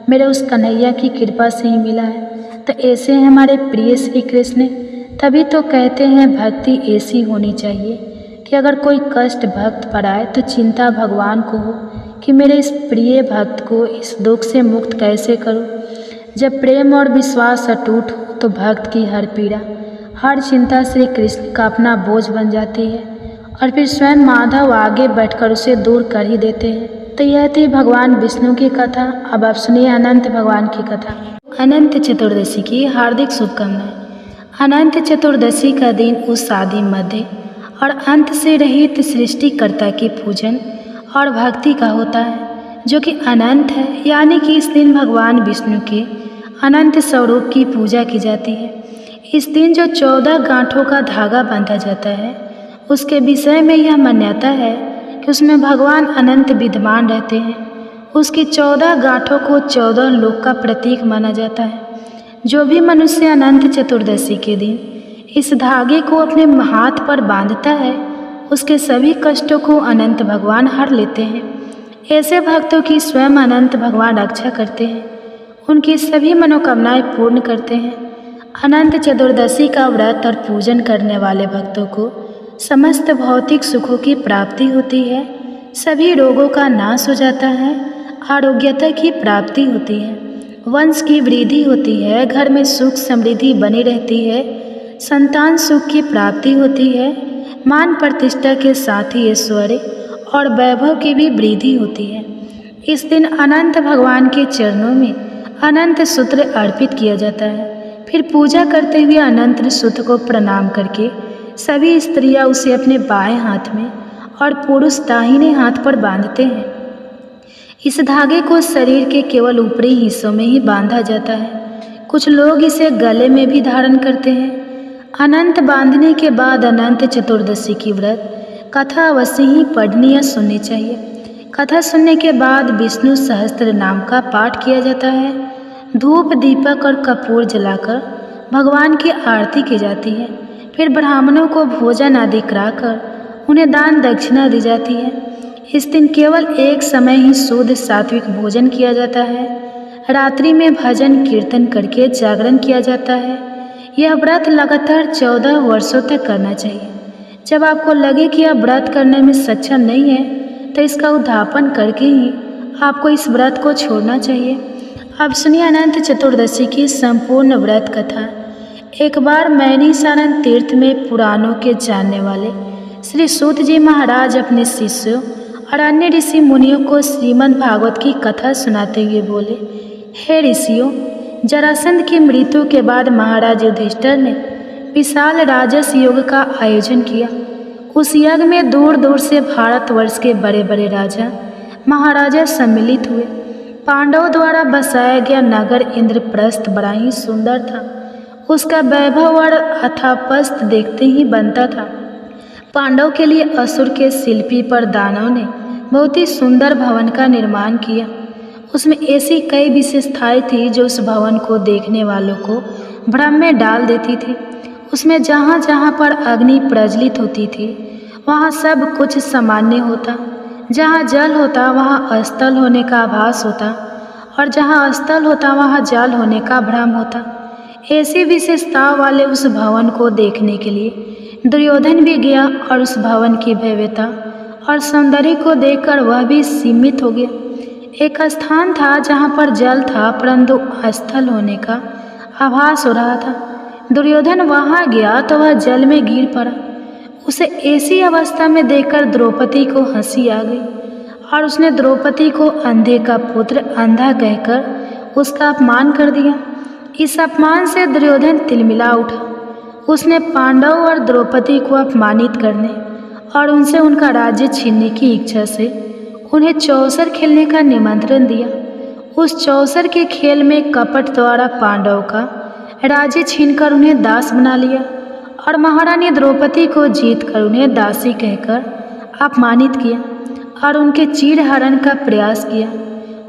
मेरे उस कन्हैया की कृपा से ही मिला है। तो ऐसे हमारे प्रिय श्री कृष्ण, तभी तो कहते हैं भक्ति ऐसी होनी चाहिए कि अगर कोई कष्ट भक्त पर आए तो चिंता भगवान को हो कि मेरे इस प्रिय भक्त को इस दुख से मुक्त कैसे करूं। जब प्रेम और विश्वास अटूट हो तो भक्त की हर पीड़ा, हर चिंता श्री कृष्ण का अपना बोझ बन जाती है, और फिर स्वयं माधव आगे बैठकर उसे दूर कर ही देते हैं। तो यह थी भगवान विष्णु की कथा। अब आप सुनिए अनंत भगवान की कथा। अनंत चतुर्दशी की हार्दिक शुभकामनाएं। अनंत चतुर्दशी का दिन उस आदि मध्य और अंत से रहित सृष्टिकर्ता की पूजन और भक्ति का होता है, जो कि अनंत है। यानी कि इस दिन भगवान विष्णु के अनंत स्वरूप की पूजा की जाती है। इस दिन जो 14 गांठों का धागा बांधा जाता है, उसके विषय में यह मान्यता है कि उसमें भगवान अनंत विद्यमान रहते हैं। उसकी 14 गांठों को 14 लोक का प्रतीक माना जाता है। जो भी मनुष्य अनंत चतुर्दशी के दिन इस धागे को अपने हाथ पर बांधता है, उसके सभी कष्टों को अनंत भगवान हर लेते हैं। ऐसे भक्तों की स्वयं अनंत भगवान रक्षा करते हैं, उनकी सभी मनोकामनाएं पूर्ण करते हैं। अनंत चतुर्दशी का व्रत और पूजन करने वाले भक्तों को समस्त भौतिक सुखों की प्राप्ति होती है, सभी रोगों का नाश हो जाता है, आरोग्यता की प्राप्ति होती है, वंश की वृद्धि होती है, घर में सुख समृद्धि बनी रहती है, संतान सुख की प्राप्ति होती है, मान प्रतिष्ठा के साथ ही ऐश्वर्य और वैभव की भी वृद्धि होती है। इस दिन अनंत भगवान के चरणों में अनंत सूत्र अर्पित किया जाता है। फिर पूजा करते हुए अनंत सूत्र को प्रणाम करके सभी स्त्रियां उसे अपने बाएं हाथ में और पुरुष दाहिने हाथ पर बांधते हैं। इस धागे को शरीर के केवल ऊपरी हिस्सों में ही बांधा जाता है। कुछ लोग इसे गले में भी धारण करते हैं। अनंत बांधने के बाद अनंत चतुर्दशी की व्रत कथा अवश्य ही पढ़नी या सुननी चाहिए। कथा सुनने के बाद विष्णु सहस्त्र नाम का पाठ किया जाता है। धूप दीपक और कपूर जलाकर भगवान की आरती की जाती है। फिर ब्राह्मणों को भोजन आदि कराकर उन्हें दान दक्षिणा दी जाती है। इस दिन केवल एक समय ही शुद्ध सात्विक भोजन किया जाता है। रात्रि में भजन कीर्तन करके जागरण किया जाता है। यह व्रत लगातार 14 वर्षों तक करना चाहिए। जब आपको लगे कि आप व्रत करने में सक्षम नहीं है तो इसका उद्यापन करके ही आपको इस व्रत को छोड़ना चाहिए। अब सुनिए अनंत चतुर्दशी की संपूर्ण व्रत कथा। एक बार नैमिषारण्य तीर्थ में पुराणों के जानने वाले श्री सूत जी महाराज अपने शिष्यों और अन्य ऋषि मुनियों को श्रीमद् भागवत की कथा सुनाते हुए बोले, हे ऋषियों, जरासंध की मृत्यु के बाद महाराज युधिष्ठिर ने विशाल राजस योग का आयोजन किया। उस यज्ञ में दूर दूर से भारतवर्ष के बड़े बड़े राजा महाराजा सम्मिलित हुए। पांडवों द्वारा बसाया गया नगर इंद्रप्रस्थ बड़ा ही सुंदर था। उसका वैभव और अथापस्थ देखते ही बनता था। पांडव के लिए असुर के शिल्पी पर दानव ने बहुत ही सुंदर भवन का निर्माण किया। उसमें ऐसी कई विशेषताएं थी जो उस भवन को देखने वालों को भ्रम में डाल देती थी। उसमें जहाँ जहाँ पर अग्नि प्रज्वलित होती थी वहाँ सब कुछ सामान्य होता। जहाँ जल होता वहाँ स्थल होने का आभास होता और जहाँ स्थल होता वहाँ जल होने का भ्रम होता। ऐसी विशेषता वाले उस भवन को देखने के लिए दुर्योधन भी गया और उस भवन की भव्यता और सौंदर्य को देखकर वह भी सीमित हो गया। एक स्थान था जहाँ पर जल था परंतु स्थल होने का आभास हो रहा था। दुर्योधन वहाँ गया तो वह जल में गिर पड़ा। उसे ऐसी अवस्था में देखकर द्रौपदी को हंसी आ गई और उसने द्रौपदी को अंधे का पुत्र अंधा कहकर उसका अपमान कर दिया। इस अपमान से दुर्योधन तिलमिला उठा। उसने पांडव और द्रौपदी को अपमानित करने और उनसे उनका राज्य छीनने की इच्छा से उन्हें चौसर खेलने का निमंत्रण दिया। उस चौसर के खेल में कपट द्वारा पांडव का राज्य छीनकर उन्हें दास बना लिया और महारानी द्रौपदी को जीतकर उन्हें दासी कहकर अपमानित किया और उनके चीरहरण का प्रयास किया।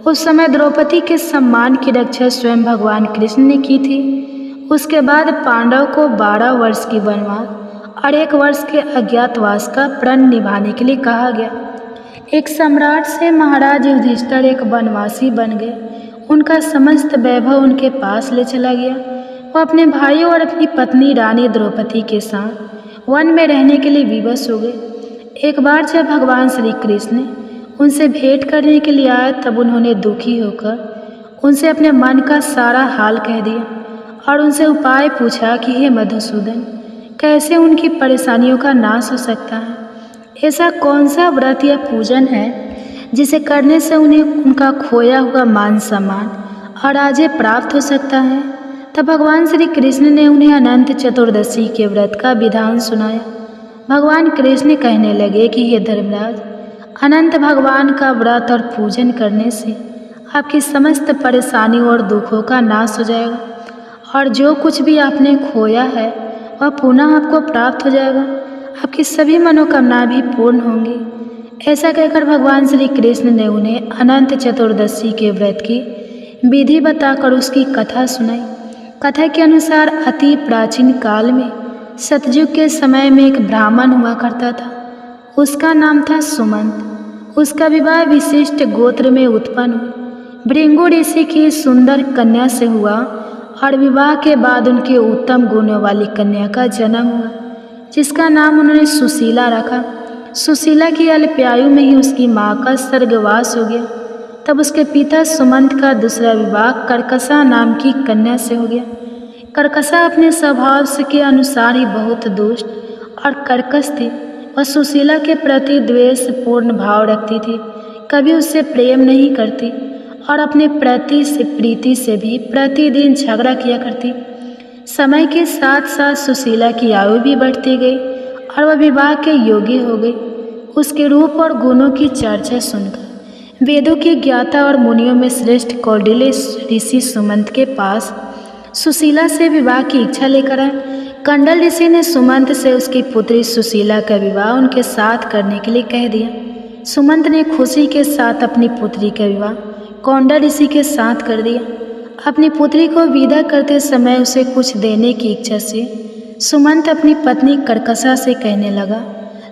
उस समय द्रौपदी के सम्मान की रक्षा स्वयं भगवान कृष्ण ने की थी। उसके बाद पांडव को 12 वर्ष की वनवास और 1 वर्ष के अज्ञातवास का प्रण निभाने के लिए कहा गया। एक सम्राट से महाराज युधिष्ठिर एक वनवासी बन गए। उनका समस्त वैभव उनके पास ले चला गया। वह अपने भाइयों और अपनी पत्नी रानी द्रौपदी के साथ वन में रहने के लिए विवश हो गए। एक बार जब भगवान श्री कृष्ण उनसे भेंट करने के लिए आए तब उन्होंने दुखी होकर उनसे अपने मन का सारा हाल कह दिया और उनसे उपाय पूछा कि हे मधुसूदन, कैसे उनकी परेशानियों का नाश हो सकता है। ऐसा कौन सा व्रत या पूजन है जिसे करने से उन्हें उनका खोया हुआ मान सम्मान और राज्य प्राप्त हो सकता है। तब भगवान श्री कृष्ण ने उन्हें अनंत चतुर्दशी के व्रत का विधान सुनाया। भगवान कृष्ण कहने लगे कि हे धर्मराज, अनंत भगवान का व्रत और पूजन करने से आपकी समस्त परेशानियों और दुखों का नाश हो जाएगा और जो कुछ भी आपने खोया है वह पुनः आपको प्राप्त हो जाएगा। आपकी सभी मनोकामनाएं भी पूर्ण होंगी। ऐसा कहकर भगवान श्री कृष्ण ने उन्हें अनंत चतुर्दशी के व्रत की विधि बताकर उसकी कथा सुनाई। कथा के अनुसार अति प्राचीन काल में सतयुग के समय में एक ब्राह्मण हुआ करता था। उसका नाम था सुमंत। उसका विवाह विशिष्ट गोत्र में उत्पन्न हुआ भृंगु ऋषि की सुंदर कन्या से हुआ और विवाह के बाद उनके उत्तम गुणों वाली कन्या का जन्म हुआ जिसका नाम उन्होंने सुशीला रखा। सुशीला की अल्पायु में ही उसकी माँ का स्वर्गवास हो गया। तब उसके पिता सुमंत का दूसरा विवाह कर्कशा नाम की कन्या से हो गया। कर्कशा अपने स्वभाव से के अनुसार ही बहुत दुष्ट और कर्कश थी। वह सुशीला के प्रति द्वेषपूर्ण भाव रखती थी, कभी उससे प्रेम नहीं करती और अपने प्रति से प्रीति से भी प्रतिदिन झगड़ा किया करती। समय के साथ साथ सुशीला की आयु भी बढ़ती गई और वह विवाह के योग्य हो गई। उसके रूप और गुणों की चर्चा सुनकर वेदों के ज्ञाता और मुनियों में श्रेष्ठ कौटिल्य ऋषि सुमंत के पास सुशीला से विवाह की इच्छा लेकर आए। कंडल ऋषि ने सुमंत से उसकी पुत्री सुशीला का विवाह उनके साथ करने के लिए कह दिया। सुमंत ने खुशी के साथ अपनी पुत्री का विवाह कौंडल ऋषि के साथ कर दिया। अपनी पुत्री को विदा करते समय उसे कुछ देने की इच्छा से सुमंत अपनी पत्नी कर्कशा से कहने लगा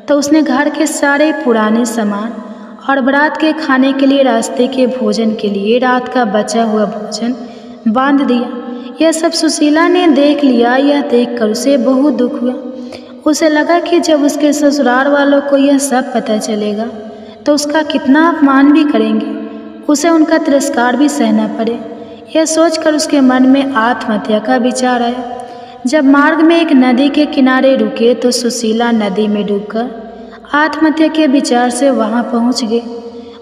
तो उसने घर के सारे पुराने सामान और बरात के खाने के लिए रास्ते के भोजन के लिए रात का बचा हुआ भोजन बांध दिया। यह सब सुशीला ने देख लिया। यह देखकर उसे बहुत दुख हुआ। उसे लगा कि जब उसके ससुराल वालों को यह सब पता चलेगा तो उसका कितना अपमान भी करेंगे, उसे उनका तिरस्कार भी सहना पड़े। यह सोचकर उसके मन में आत्महत्या का विचार आया। जब मार्ग में एक नदी के किनारे रुके तो सुशीला नदी में डूबकर आत्महत्या के विचार से वहां पहुंच गई।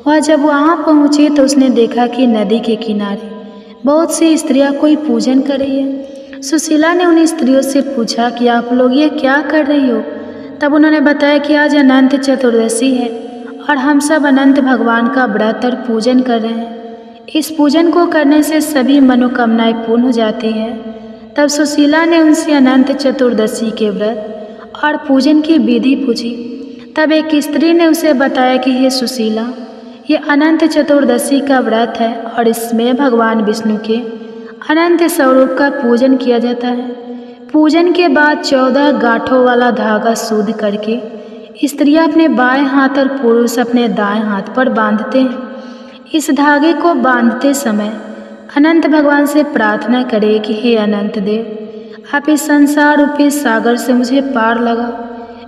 वह जब वहां पहुंची तो उसने देखा कि नदी के किनारे बहुत सी स्त्रियां कोई पूजन कर रही है। सुशीला ने उन स्त्रियों से पूछा कि आप लोग ये क्या कर रही हो। तब उन्होंने बताया कि आज अनंत चतुर्दशी है और हम सब अनंत भगवान का व्रत और पूजन कर रहे हैं। इस पूजन को करने से सभी मनोकामनाएं पूर्ण हो जाती हैं। तब सुशीला ने उनसे अनंत चतुर्दशी के व्रत और पूजन की विधि पूछी। तब एक स्त्री ने उसे बताया कि हे सुशीला, ये अनंत चतुर्दशी का व्रत है और इसमें भगवान विष्णु के अनंत स्वरूप का पूजन किया जाता है। पूजन के बाद 14 गांठों वाला धागा शुद्ध करके स्त्रियां अपने बाएं हाथ और पुरुष अपने दाएं हाथ पर बांधते हैं। इस धागे को बांधते समय अनंत भगवान से प्रार्थना करें कि हे अनंत देव, आप इस संसार रूपी सागर से मुझे पार लगाओ,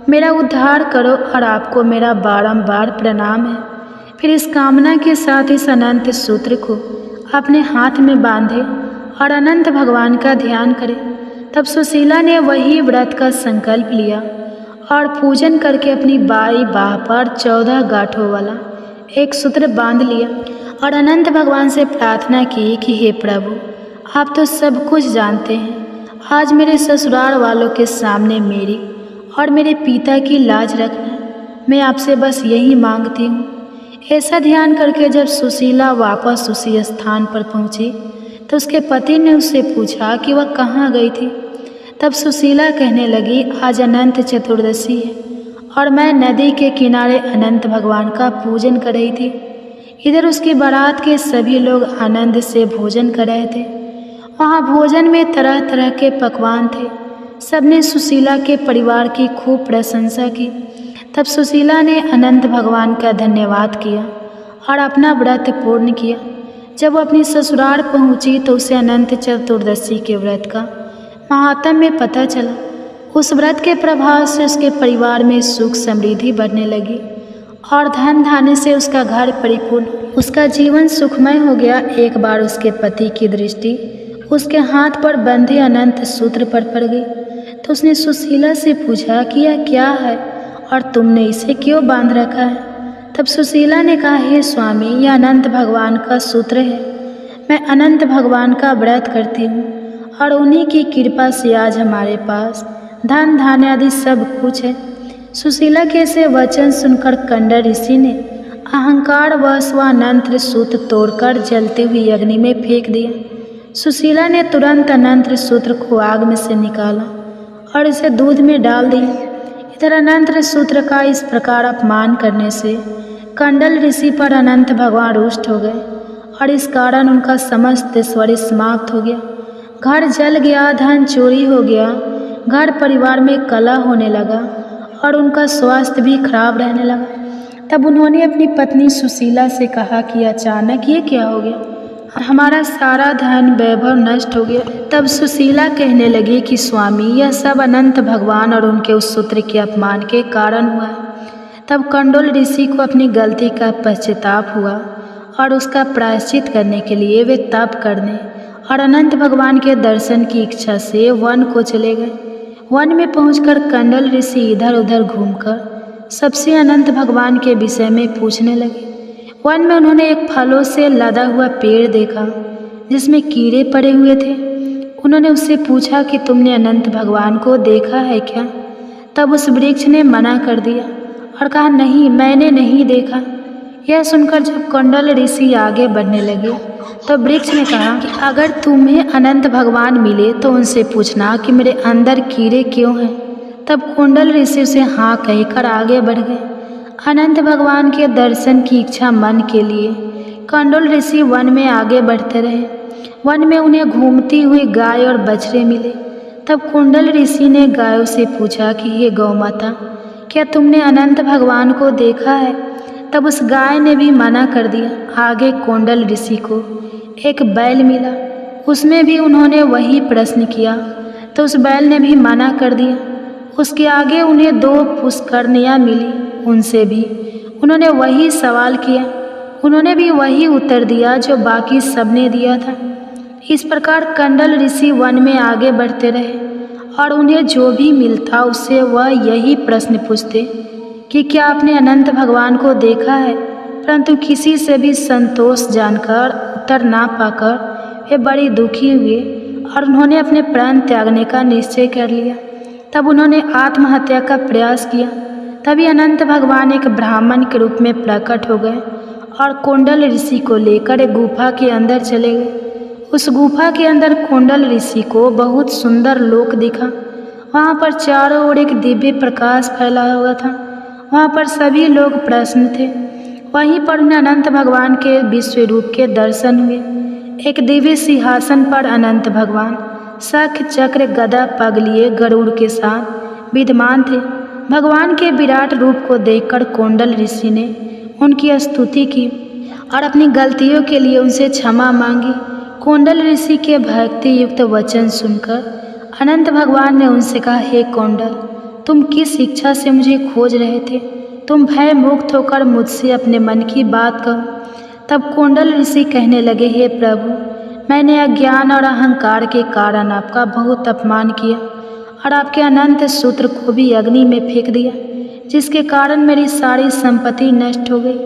मेरा उद्धार करो और आपको मेरा बारंबार प्रणाम है। फिर इस कामना के साथ इस अनंत सूत्र को अपने हाथ में बांधे और अनंत भगवान का ध्यान करें। तब सुशीला ने वही व्रत का संकल्प लिया और पूजन करके अपनी बाई बाह पर 14 गांठों वाला एक सूत्र बांध लिया और अनंत भगवान से प्रार्थना की कि हे प्रभु, आप तो सब कुछ जानते हैं। आज मेरे ससुराल वालों के सामने मेरी और मेरे पिता की लाज रखना, मैं आपसे बस यही मांगती हूँ। ऐसा ध्यान करके जब सुशीला वापस उसी स्थान पर पहुँची तो उसके पति ने उससे पूछा कि वह कहाँ गई थी। तब सुशीला कहने लगी, आज अनंत चतुर्दशी है और मैं नदी के किनारे अनंत भगवान का पूजन कर रही थी। इधर उसकी बारात के सभी लोग आनंद से भोजन कर रहे थे। वहाँ भोजन में तरह तरह के पकवान थे। सबने सुशीला के परिवार की खूब प्रशंसा की। तब सुशीला ने अनंत भगवान का धन्यवाद किया और अपना व्रत पूर्ण किया। जब वो अपनी ससुराल पहुँची तो उसे अनंत चतुर्दशी के व्रत का महात्म्य पता चला। उस व्रत के प्रभाव से उसके परिवार में सुख समृद्धि बढ़ने लगी और धन धान्य से उसका घर परिपूर्ण, उसका जीवन सुखमय हो गया। एक बार उसके पति की दृष्टि उसके हाथ पर बंधे अनंत सूत्र पर पड़ गई तो उसने सुशीला से पूछा कि यह क्या है और तुमने इसे क्यों बांध रखा है। तब सुशीला ने कहा, हे स्वामी, यह अनंत भगवान का सूत्र है। मैं अनंत भगवान का व्रत करती हूँ और उन्हीं की कृपा से आज हमारे पास धन धान्य आदि सब कुछ है। सुशीला के ऐसे वचन सुनकर कंडर ऋषि ने अहंकार वश व अनंत सूत्र तोड़कर जलते हुए अग्नि में फेंक दिया। सुशीला ने तुरंत अनंत सूत्र को आग में से निकाला और इसे दूध में डाल दिया। इधर अनंत सूत्र का इस प्रकार अपमान करने से कंडल ऋषि पर अनंत भगवान रुष्ट हो गए और इस कारण उनका समस्त ऐश्वर्य समाप्त हो गया। घर जल गया, धन चोरी हो गया, घर परिवार में कलह होने लगा और उनका स्वास्थ्य भी खराब रहने लगा। तब उन्होंने अपनी पत्नी सुशीला से कहा कि अचानक ये क्या हो गया, हमारा सारा धन वैभव नष्ट हो गया। तब सुशीला कहने लगी कि स्वामी, यह सब अनंत भगवान और उनके उस सूत्र के अपमान के कारण हुआ है। तब कंडोल ऋषि को अपनी गलती का पश्चाताप हुआ और उसका प्रायश्चित करने के लिए वे तप करने और अनंत भगवान के दर्शन की इच्छा से वन को चले गए। वन में पहुंचकर कंडल ऋषि इधर उधर घूमकर सबसे अनंत भगवान के विषय में पूछने लगे। वन में उन्होंने एक फलों से लदा हुआ पेड़ देखा जिसमें कीड़े पड़े हुए थे। उन्होंने उससे पूछा कि तुमने अनंत भगवान को देखा है क्या। तब उस वृक्ष ने मना कर दिया और कहा, नहीं, मैंने नहीं देखा। यह सुनकर जब कंडल ऋषि आगे बढ़ने लगे तो वृक्ष ने कहा कि अगर तुम्हें अनंत भगवान मिले तो उनसे पूछना कि मेरे अंदर कीड़े क्यों हैं। तब कुंडल ऋषि उसे हाँ कहकर आगे बढ़ गए। अनंत भगवान के दर्शन की इच्छा मन के लिए कंडोल ऋषि वन में आगे बढ़ते रहे। वन में उन्हें घूमती हुई गाय और बछड़े मिले। तब कुंडल ऋषि ने गायों से पूछा कि हे गौ माता, क्या तुमने अनंत भगवान को देखा है। तब उस गाय ने भी मना कर दिया। आगे कोंडल ऋषि को एक बैल मिला, उसमें भी उन्होंने वही प्रश्न किया तो उस बैल ने भी मना कर दिया। उसके आगे उन्हें 2 पुष्करनियाँ मिली, उनसे भी उन्होंने वही सवाल किया, उन्होंने भी वही उत्तर दिया जो बाकी सबने दिया था। इस प्रकार कंडल ऋषि वन में आगे बढ़ते रहे और उन्हें जो भी मिलता उससे वह यही प्रश्न पूछते कि क्या आपने अनंत भगवान को देखा है। परंतु किसी से भी संतोष जानकर उत्तर ना पाकर वे बड़ी दुखी हुए और उन्होंने अपने प्राण त्यागने का निश्चय कर लिया। तब उन्होंने आत्महत्या का प्रयास किया। तभी अनंत भगवान एक ब्राह्मण के रूप में प्रकट हो गए और कोंडल ऋषि को लेकर एक गुफा के अंदर चले गए। उस गुफा के अंदर कोंडल ऋषि को बहुत सुंदर लोक दिखा। वहाँ पर चारों ओर एक दिव्य प्रकाश फैला हुआ था। वहाँ पर सभी लोग प्रसन्न थे। वहीं पर उन्हें अनंत भगवान के विश्व रूप के दर्शन हुए। एक दिव्य सिंहासन पर अनंत भगवान शंख चक्र गदा पग लिए गरुड़ के साथ विद्यमान थे। भगवान के विराट रूप को देखकर कोंडल ऋषि ने उनकी स्तुति की और अपनी गलतियों के लिए उनसे क्षमा मांगी। कोंडल ऋषि के भक्ति युक्त वचन सुनकर अनंत भगवान ने उनसे कहा, हे कोंडल, तुम किस इच्छा से मुझे खोज रहे थे? तुम भय मुक्त होकर मुझसे अपने मन की बात कहो। तब कोंडल ऋषि कहने लगे, हे प्रभु, मैंने अज्ञान और अहंकार के कारण आपका बहुत अपमान किया और आपके अनंत सूत्र को भी अग्नि में फेंक दिया, जिसके कारण मेरी सारी संपत्ति नष्ट हो गई।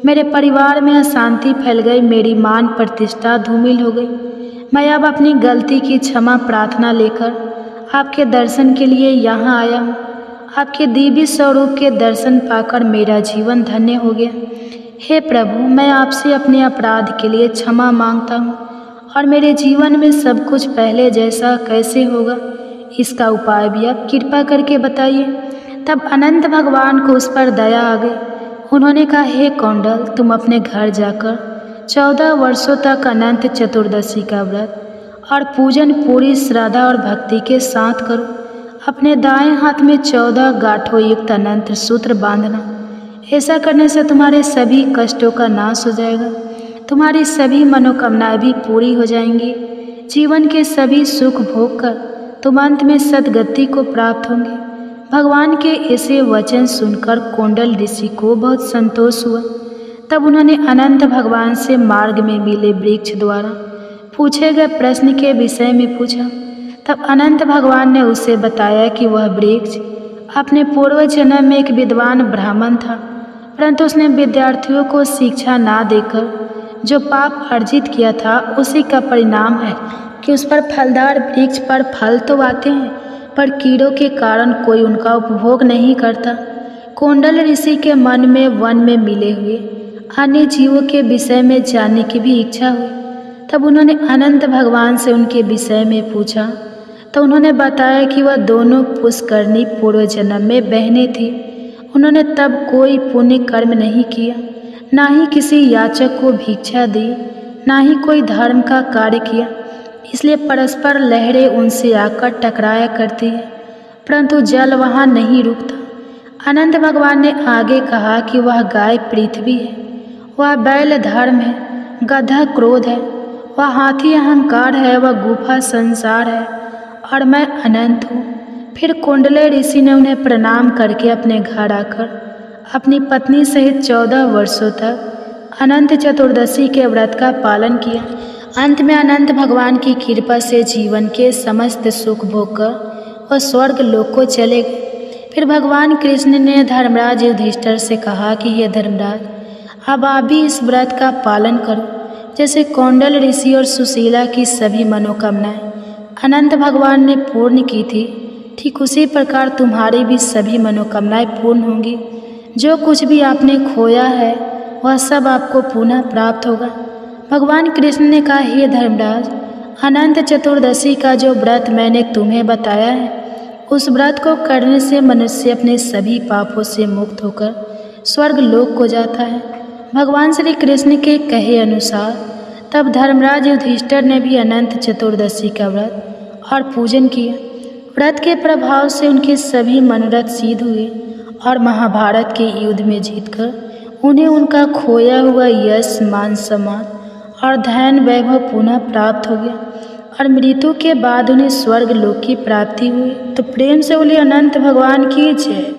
मेरे परिवार में अशांति फैल गई, मेरी मान प्रतिष्ठा धूमिल हो गई। मैं अब अपनी गलती की क्षमा प्रार्थना लेकर आपके दर्शन के लिए यहाँ आया हूँ। आपके दिव्य स्वरूप के दर्शन पाकर मेरा जीवन धन्य हो गया। हे प्रभु, मैं आपसे अपने अपराध के लिए क्षमा मांगता हूँ और मेरे जीवन में सब कुछ पहले जैसा कैसे होगा, इसका उपाय भी आप कृपा करके बताइए। तब अनंत भगवान को उस पर दया आ गई। उन्होंने कहा, हे कौंडल, तुम अपने घर जाकर 14 वर्षों तक अनंत चतुर्दशी का व्रत और पूजन पूरी श्रद्धा और भक्ति के साथ करो। अपने दाएं हाथ में 14 गांठों युक्त अनंत सूत्र बांधना। ऐसा करने से तुम्हारे सभी कष्टों का नाश हो जाएगा, तुम्हारी सभी मनोकामनाएं भी पूरी हो जाएंगी। जीवन के सभी सुख भोग कर तुम अंत में सद्गति को प्राप्त होंगे। भगवान के ऐसे वचन सुनकर कोंडल ऋषि को बहुत संतोष हुआ। तब उन्होंने अनंत भगवान से मार्ग में मिले वृक्ष द्वारा पूछे गए प्रश्न के विषय में पूछा। तब अनंत भगवान ने उसे बताया कि वह वृक्ष अपने पूर्व जन्म में एक विद्वान ब्राह्मण था, परंतु उसने विद्यार्थियों को शिक्षा ना देकर जो पाप अर्जित किया था, उसी का परिणाम है कि उस पर फलदार वृक्ष पर फल तो आते हैं, पर कीड़ों के कारण कोई उनका उपभोग नहीं करता। कोंडल ऋषि के मन में वन में मिले हुए अन्य जीवों के विषय में जानने की भी इच्छा हुई। तब उन्होंने अनंत भगवान से उनके विषय में पूछा तो उन्होंने बताया कि वह दोनों पुष्करनी पूर्व जन्म में बहनें थी। उन्होंने तब कोई पुण्य कर्म नहीं किया, ना ही किसी याचक को भिक्षा दी, ना ही कोई धर्म का कार्य किया, इसलिए परस्पर लहरें उनसे आकर टकराया करती है, परंतु जल वहाँ नहीं रुकता। अनंत भगवान ने आगे कहा कि वह गाय पृथ्वी है, वह बैल धर्म है, गधा क्रोध है, वह हाथी अहंकार है, वह गुफा संसार है और मैं अनंत हूँ। फिर कोंडले ऋषि ने उन्हें प्रणाम करके अपने घर आकर अपनी पत्नी सहित 14 वर्षों तक अनंत चतुर्दशी के व्रत का पालन किया। अंत में अनंत भगवान की कृपा से जीवन के समस्त सुख भोग कर वह स्वर्ग लोक को चले गए। फिर भगवान कृष्ण ने धर्मराज युधिष्ठिर से कहा कि हे धर्मराज, अब आप भी इस व्रत का पालन करो। जैसे कोंडल ऋषि और सुशीला की सभी मनोकामनाएं अनंत भगवान ने पूर्ण की थी, ठीक उसी प्रकार तुम्हारी भी सभी मनोकामनाएं पूर्ण होंगी। जो कुछ भी आपने खोया है वह सब आपको पुनः प्राप्त होगा। भगवान कृष्ण ने कहा, हे धर्मराज, अनंत चतुर्दशी का जो व्रत मैंने तुम्हें बताया है, उस व्रत को करने से मनुष्य अपने सभी पापों से मुक्त होकर स्वर्ग लोक को जाता है। भगवान श्री कृष्ण के कहे अनुसार तब धर्मराज युधिष्ठिर ने भी अनंत चतुर्दशी का व्रत और पूजन किया। व्रत के प्रभाव से उनके सभी मनोरथ सिद्ध हुए और महाभारत के युद्ध में जीतकर उन्हें उनका खोया हुआ यश, मान सम्मान और धन वैभव पुनः प्राप्त हो गया और मृत्यु के बाद उन्हें स्वर्ग लोक की प्राप्ति हुई। तो प्रेम से बोलिए अनंत भगवान की जय।